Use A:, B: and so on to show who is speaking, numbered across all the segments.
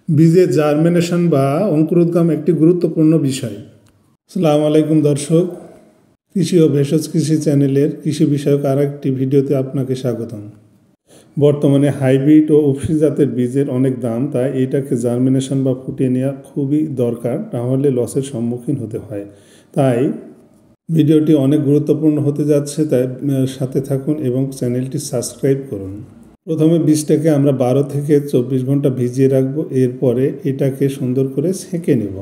A: বীজের জার্মিনেশন বা অঙ্কুরোদ্গম একটি গুরুত্বপূর্ণ বিষয়। আসসালামু আলাইকুম দর্শক, কৃষি ও ভেষজ কৃষি চ্যানেলের কৃষি বিষয়ক আর একটি ভিডিওতে আপনাকে স্বাগতম। বর্তমানে হাইব্রিড ও উপসি জাতের বীজের অনেক দাম, তাই এটাকে জার্মিনেশন বা ফুটিয়ে নেওয়া খুবই দরকার, নাহলে লসের সম্মুখীন হতে হয়। তাই ভিডিওটি অনেক গুরুত্বপূর্ণ হতে যাচ্ছে, তাই সাথে থাকুন এবং চ্যানেলটি সাবস্ক্রাইব করুন। প্রথমে বীজটাকে আমরা 12 থেকে 24 ঘন্টা ভিজিয়ে রাখবো। এরপরে এটাকে সুন্দর করে সেঁকে নেব।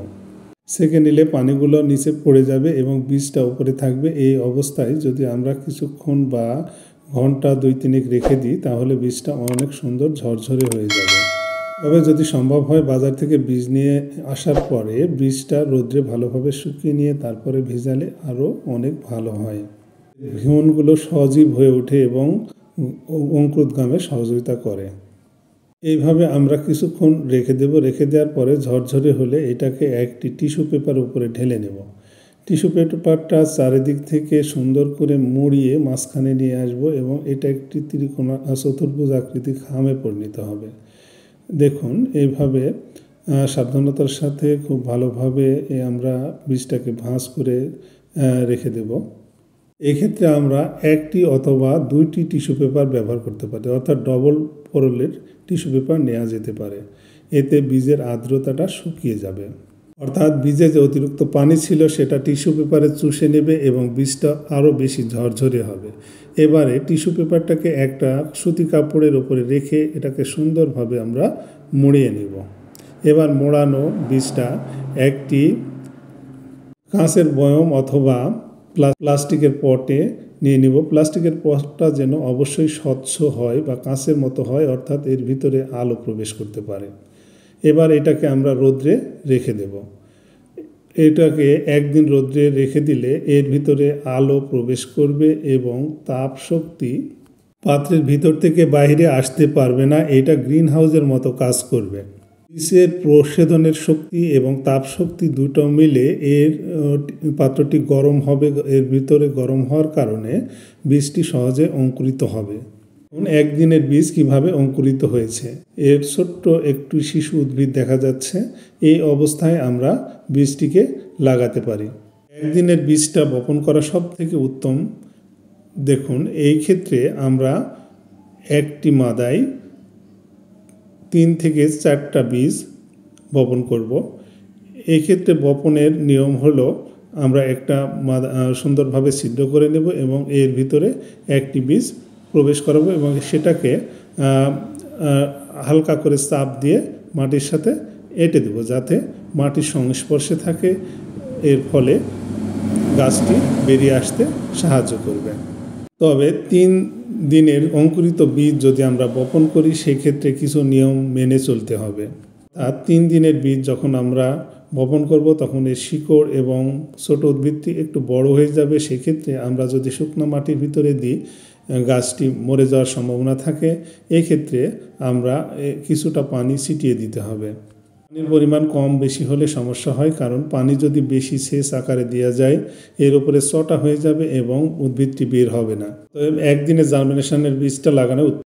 A: সেঁকে নিলে পানিগুলো নিচে পড়ে যাবে এবং বীজটা উপরে থাকবে। এই অবস্থায় যদি আমরা কিছুক্ষণ বা ঘন্টা 2-3 রেখে দিই, তাহলে বীজটা অনেক সুন্দর ঝরঝরে হয়ে যাবে। তবে যদি সম্ভব হয়, বাজার থেকে বীজ নিয়ে আসার পরে বীজটা রোদ্রে ভালোভাবে শুকিয়ে নিয়ে তারপরে ভিজালে আরও অনেক ভালো হয়। ভিউনগুলো সজীব হয়ে ওঠে এবং অঙ্কুরোদ্গমে সহযোগিতা করে। এইভাবে আমরা কিছুক্ষণ রেখে দেব। রেখে দেওয়ার পরে ঝরঝরে হলে এটাকে একটি টিস্যু পেপার উপরে ঢেলে নেব। টিস্যু পেপারটা চারিদিক থেকে সুন্দর করে মুড়িয়ে মাঝখানে নিয়ে আসব এবং এটা একটি চতুর্ভুজ আকৃতির খামে পরিণত হবে। দেখুন, এইভাবে সাবধানতার সাথে খুব ভালোভাবে আমরা বীজটাকে ভাঁজ করে রেখে দেব। এক্ষেত্রে আমরা একটি অথবা 2টি টিস্যু পেপার ব্যবহার করতে পারি, অর্থাৎ ডবল রোলের টিস্যু পেপার নেওয়া যেতে পারে। এতে বীজের আর্দ্রতাটা শুকিয়ে যাবে, অর্থাৎ বীজে যে অতিরিক্ত পানি ছিল সেটা টিস্যু পেপারে চুষে নেবে এবং বীজটা আরও বেশি ঝরঝরে হবে। এবারে টিস্যু পেপারটাকে একটা সুতি কাপড়ের উপরে রেখে এটাকে সুন্দরভাবে আমরা মুড়িয়ে নেব। এবার মোড়ানো বীজটা একটি কাঁচের বয়ম অথবা প্লাস্টিকের পটে নিয়ে নিব। প্লাস্টিকের পটটা যেন অবশ্যই স্বচ্ছ হয় বা কাঁচের মতো হয়, অর্থাৎ এর ভিতরে আলো প্রবেশ করতে পারে। এবার এটাকে আমরা রোদ্রে রেখে দেব। এটাকে একদিন রোদ্রে রেখে দিলে এর ভিতরে আলো প্রবেশ করবে এবং তাপ শক্তি পাত্রের ভিতর থেকে বাইরে আসতে পারবে না। এটা গ্রিন হাউসের মতো কাজ করবে। বীজের প্রশোধনের শক্তি এবং তাপ শক্তি দুটো মিলে এর পাত্রটি গরম হবে। এর ভিতরে গরম হওয়ার কারণে বীজটি সহজে অঙ্কুরিত হবে। একদিনের বীজ কিভাবে অঙ্কুরিত হয়েছে, এর ছোট্ট একটু শিশু উদ্ভিদ দেখা যাচ্ছে। এই অবস্থায় আমরা বীজটিকে লাগাতে পারি। একদিনের বীজটা বপন করা সব থেকে উত্তম। দেখুন, এই ক্ষেত্রে আমরা একটি মাদায় 3 থেকে 4টা বীজ বপন করব। এই ক্ষেত্রে বপনের নিয়ম হলো, আমরা একটা সুন্দরভাবে ছিদ্র করে নেব এবং এর ভিতরে একটি বীজ প্রবেশ করাবো এবং সেটাকে হালকা করে চাপ দিয়ে মাটির সাথে এঁটে দেব, যাতে মাটির সংস্পর্শে থাকে। এর ফলে গাছটি বেরিয়ে আসতে সাহায্য করবে। তবে 3 দিনের অঙ্কুরিত বীজ যদি আমরা বপন করি, সেক্ষেত্রে কিছু নিয়ম মেনে চলতে হবে। আর 3 দিনের বীজ যখন আমরা বপন করব, তখন এর শিকড় এবং ছোট উদ্ভিদটি একটু বড় হয়ে যাবে। সেক্ষেত্রে আমরা যদি শুকনো মাটির ভিতরে দিই, গাছটি মরে যাওয়ার সম্ভাবনা থাকে। এই ক্ষেত্রে আমরা কিছুটা পানি ছিটিয়ে দিতে হবে। পানির পরিমাণ কম বেশি হলে সমস্যা হয়, কারণ পানি যদি বেশি সেচ আকারে দেওয়া যায়, এর উপরে চটা হয়ে যাবে এবং উদ্ভিদটি বের হবে না। তো একদিনে জার্মিনেশনের বীজটা লাগানো